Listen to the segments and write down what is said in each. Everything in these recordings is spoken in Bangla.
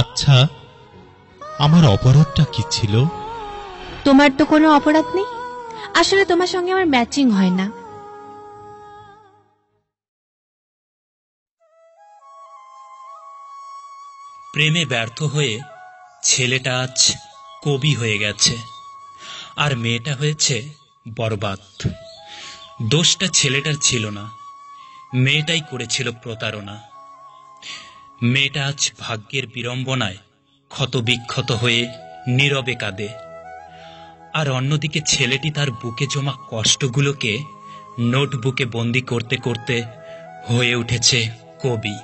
আচ্ছা, আমার অপরাধটা কি ছিল? তোমার তো কোনো অপরাধ নেই। আসলে তোমার সঙ্গে আমার ম্যাচিং হয় না। প্রেমে ব্যর্থ হয়ে ছেলেটা আজ কবি হয়ে গেছে, আর মেয়েটা হয়েছে বরবাদ। দোষটা ছেলেটার ছিল না, মেয়েটাই করেছিল প্রতারণা। মেয়েটা আজ ভাগ্যের বিড়ম্বনায় ক্ষতবিক্ষত হয়ে নীরবে কাঁদে, আর অন্যদিকে ছেলেটি তার বুকে জমা কষ্টগুলোকে নোটবুকে বন্দি করতে করতে হয়ে উঠেছে কবি।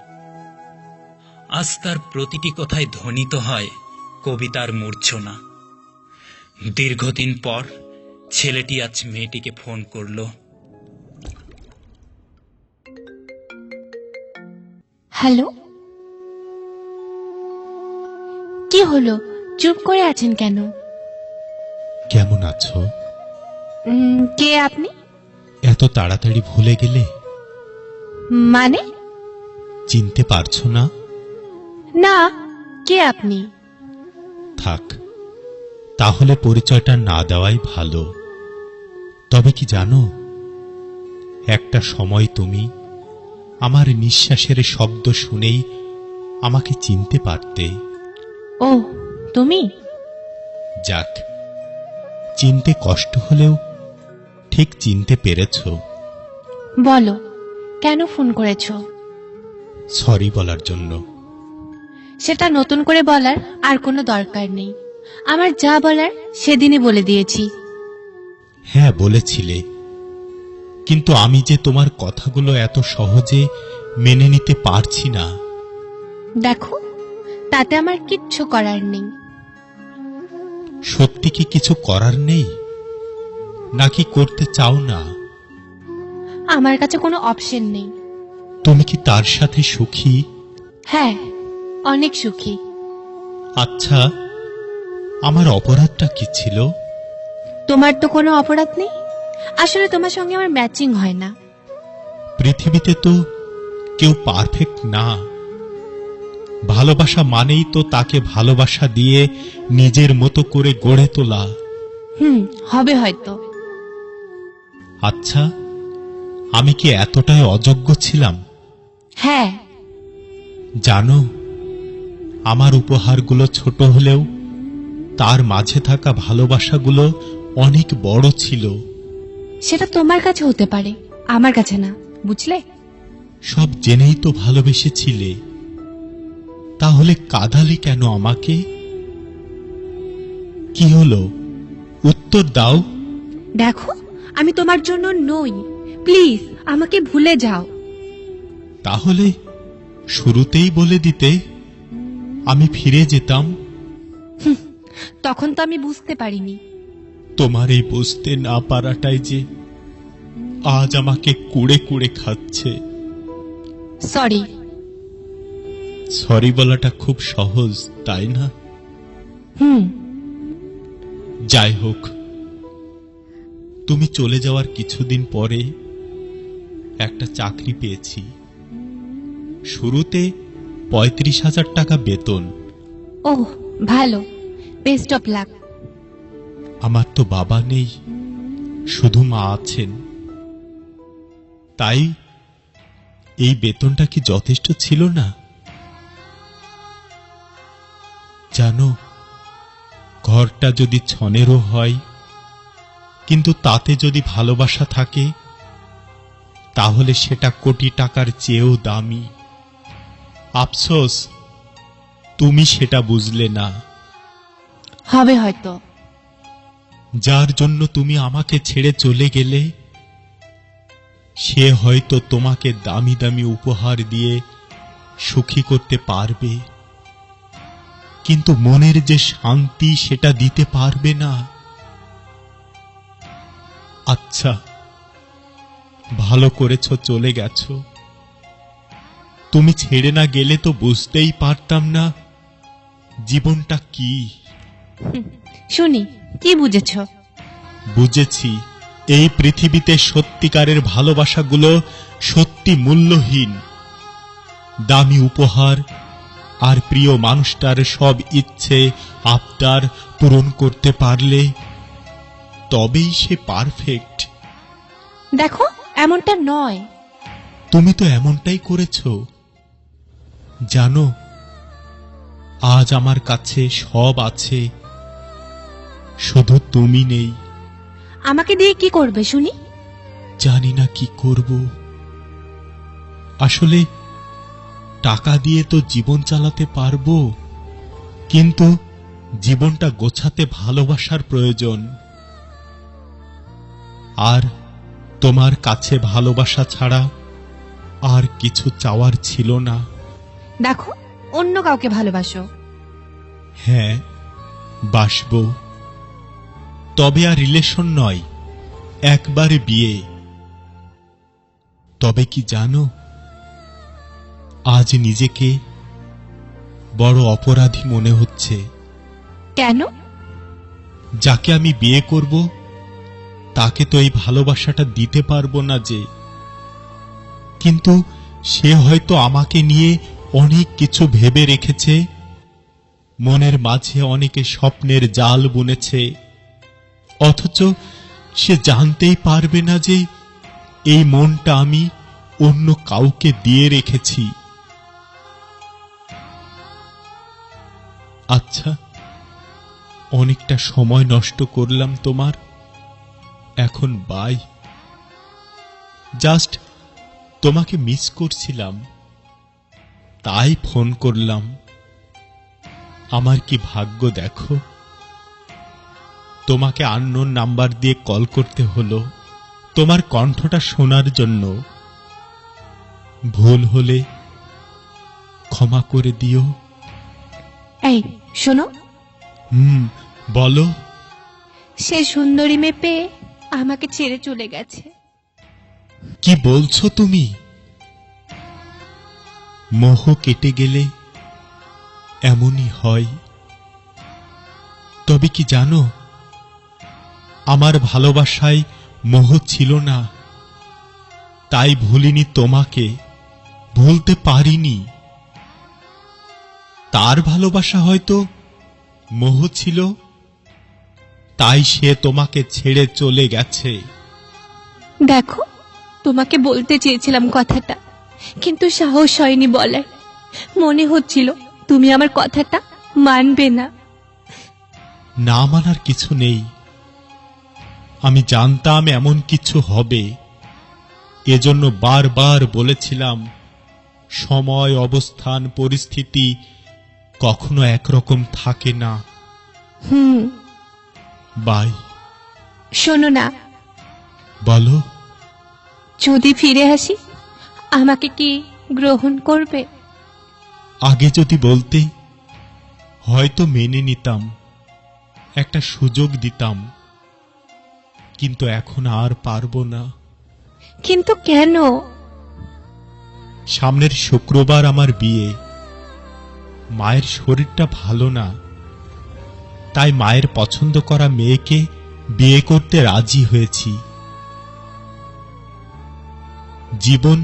আজ তার প্রতিটি কথায় ধ্বনিত হয় কবিতার মূর্ছনা। দীর্ঘদিন পর ছেলেটি আজ মেয়েটিকে ফোন করল। হ্যালো, কি হলো? চুপ করে আছেন কেন? কেমন আছো? কে আপনি? এত তাড়াতাড়ি ভুলে গেলে? মানে? চিনতে পারছো না? না, কে আপনি? থাক, তাহলে পরিচয়টা না দেওয়াই ভালো। তবে কি জানো, একটা সময় তুমি আমার নিঃশ্বাসের শব্দ শুনেই আমাকে চিনতে পারতে। ও, তুমি? যাক, চিনতে কষ্ট হলেও ঠিক চিনতে পেরেছ। বলো, কেন ফোন করেছো? সরি বলার জন্য। সেটা নতুন করে বলার আর কোনো দরকার নেই। আমার যা বলার সেদিনই বলে দিয়েছি। হ্যাঁ, বলেছিলে, কিন্তু আমি যে তোমার কথাগুলো এত সহজে মেনে নিতে পারছি না। দেখো, তাতে আমার কিচ্ছু করার নেই। সত্যি কি কিছু করার নেই, নাকি করতে চাও না? আমার কাছে কোনো অপশন নেই। তুমি কি তার সাথে সুখী? হ্যাঁ, অনেক সুখী। আচ্ছা, আমার অপরাধটা কি ছিল? তোমার তো কোনো অপরাধ নেই। আসলে তোমার সঙ্গে আমার ম্যাচিং হয় না। পৃথিবীতে তো কেউ পারফেক্ট না। ভালোবাসা মানেই তো তাকে ভালোবাসা দিয়ে নিজের মতো করে গড়ে তোলা। হবে হয়তো। আচ্ছা, আমি কি এতটাই অযোগ্য ছিলাম? হ্যাঁ। জানো, আমার উপহারগুলো ছোট হলেও তার মাঝে থাকা ভালোবাসাগুলো অনেক বড় ছিল। সেটা তোমার কাছে হতে পারে, আমার কাছে না, বুঝলে? সব জেনেই তো ভালোবেসেছিলে, তাহলে কাঁদালে কেন আমাকে? কি হলো, উত্তর দাও। দেখো, আমি তোমার জন্য নই। প্লিজ, আমাকে ভুলে যাও। তাহলে শুরুতেই বলে দিতে, আমি ফিরে যেতাম। তখন তো আমি বুঝতে পারিনি। তোমার এই বুঝতে না পারাটাই যে আজ আমাকে কুড়ে কুড়ে খাচ্ছে। সরি। সরি বলাটা খুব সহজ, তাই না? যাই হোক, তুমি চলে যাওয়ার কিছুদিন পরে একটা চাকরি পেয়েছি। শুরুতে ৩৫,০০০ টাকা বেতন। ওহ, ভালো। Best of luck. আমার তো বাবা নেই, শুধু মা আছেন। তাই এই বেতনটা কি যথেষ্ট ছিল না? জানো, ঘরটা যদি ছনেরও হয়, কিন্তু তাতে যদি ভালোবাসা থাকে, তাহলে সেটা কোটি টাকার চেয়েও দামি। আফসোস, তুমি সেটা বুঝলে না। হবে হয়তো। যার জন্য তুমি আমাকে ছেড়ে চলে গেলে, সে হয়তো তোমাকে দামি দামি উপহার দিয়ে সুখী করতে পারবে, কিন্তু মনের যে শান্তি সেটা দিতে পারবে না। আচ্ছা, ভালো করেছো চলে গেছো। তুমি ছেড়ে না গেলে তো বুঝতেই পারতাম না জীবনটা কি। শুনি, কি বুঝেছ? বুঝেছি, এই পৃথিবীতে সত্যিকারের ভালোবাসাগুলো সত্যি মূল্যহীন। দামি উপহার, আর প্রিয় মানুষটার সব ইচ্ছে আবদার পূরণ করতে পারলে তবেই সে পারফেক্ট। দেখো, এমনটা নয়। তুমি তো এমনটাই করেছ। জানো, আজ আমার কাছে সব আছে, শুধু তুমি নেই। আমাকে দিয়ে কি করবে শুনি? জানি না কি করব। আসলে টাকা দিয়ে তো জীবন চালাতে পারবো, কিন্তু জীবনটা গোছাতে ভালোবাসার প্রয়োজন। আর তোমার কাছে ভালোবাসা ছাড়া আর কিছু চাওয়ার ছিল না। দেখো, অন্য কাউকে ভালোবাসো। হ্যাঁ, বাসবো, তবে আর রিলেশন নয়, একবারে বিয়ে। তবে কি জানো, আজ নিজেকে বড় অপরাধী মনে হচ্ছে। কেন? যাকে আমি বিয়ে করব তাকে তো এই ভালোবাসাটা দিতে পারবো না যে, কিন্তু সে হয়তো আমাকে নিয়ে অনেক কিছু ভেবে রেখেছে, মনের মাঝে অনেকে স্বপ্নের জাল বুনেছে, অথচ সে জানতেই পারবে না যে এই মনটা আমি অন্য কাউকে দিয়ে রেখেছি। আচ্ছা, অনেকটা সময় নষ্ট করলাম তোমার, এখন বাই। জাস্ট তোমাকে মিস করছিলাম, তাই ফোন করলাম। আমার কি ভাগ্য দেখো, তোমাকে আননোন নাম্বার দিয়ে কল করতে হলো তোমার কণ্ঠটা শোনার জন্য। ভুল হলে ক্ষমা করে দিও। এই শোনো, বলো। সে সুন্দরী মেয়ে পেয়ে আমাকে ছেড়ে চলে গেছে। কি বলছো তুমি? মোহ কেটে গেলে এমনই হয়। তবে কি জানো, আমার ভালোবাসায় মোহ ছিল না, তাই ভুলিনি তোমাকে, ভুলতে পারিনি। তার ভালোবাসা হয়তো মোহ ছিল, তাই সে তোমাকে ছেড়ে চলে গেছে। দেখো, তোমাকে বলতে চেয়েছিলাম কথাটা, কিন্তু সাহস হয়নি বলার। মনে হচ্ছিল তুমি আমার কথাটা মানবে না। না মানার কিছু নেই, আমি জানতাম এমন কিছু হবে, এজন্য বারবার বলেছিলাম সময়, অবস্থান, পরিস্থিতি কখনো একরকম থাকে না। বাই। শোনো না, বলো। যদি ফিরে আসি আমাকে কি গ্রহণ করবে? আগে যদি বলতে হয়তো মেনে নিতাম, একটা সুযোগ দিতাম, কিন্তু এখন আর পারবো না। কিন্তু কেন? সামনের শুক্রবার আমার বিয়ে। মায়ের শরীরটা ভালো না, তাই মায়ের পছন্দ করা মেয়েকে বিয়ে করতে রাজি হয়েছি। জীবন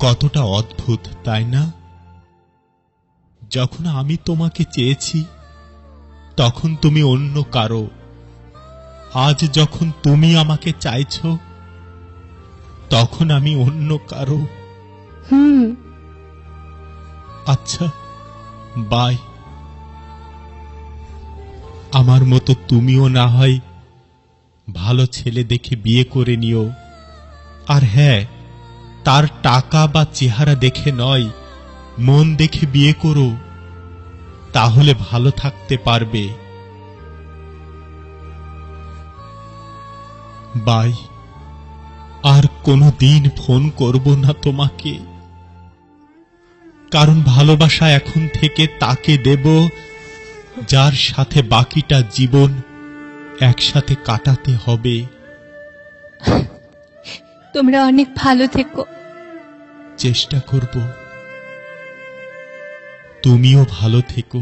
কতটা অদ্ভুত, তাই না? যখন আমি তোমাকে চেয়েছি তখন তুমি অন্য কারো, আজ যখন তুমি আমাকে চাইছো তখন আমি অন্য কারো। আচ্ছা, বাই। আমার মতো তুমিও না হয় ভালো ছেলে দেখে বিয়ে করে নিও। আর হ্যাঁ, তার টাকা বা চেহারা দেখে নয়, মন দেখে বিয়ে করো, তাহলে ভালো থাকতে পারবে। বাই। আর কোনো দিন ফোন করব না তোমাকে, কারণ ভালোবাসা এখন থেকে তাকে দেব যার সাথে বাকিটা জীবন একসাথে কাটাতে হবে। তোমরা অনেক ভালো থেকো। চেষ্টা করব। তুমিও ভালো থেকো।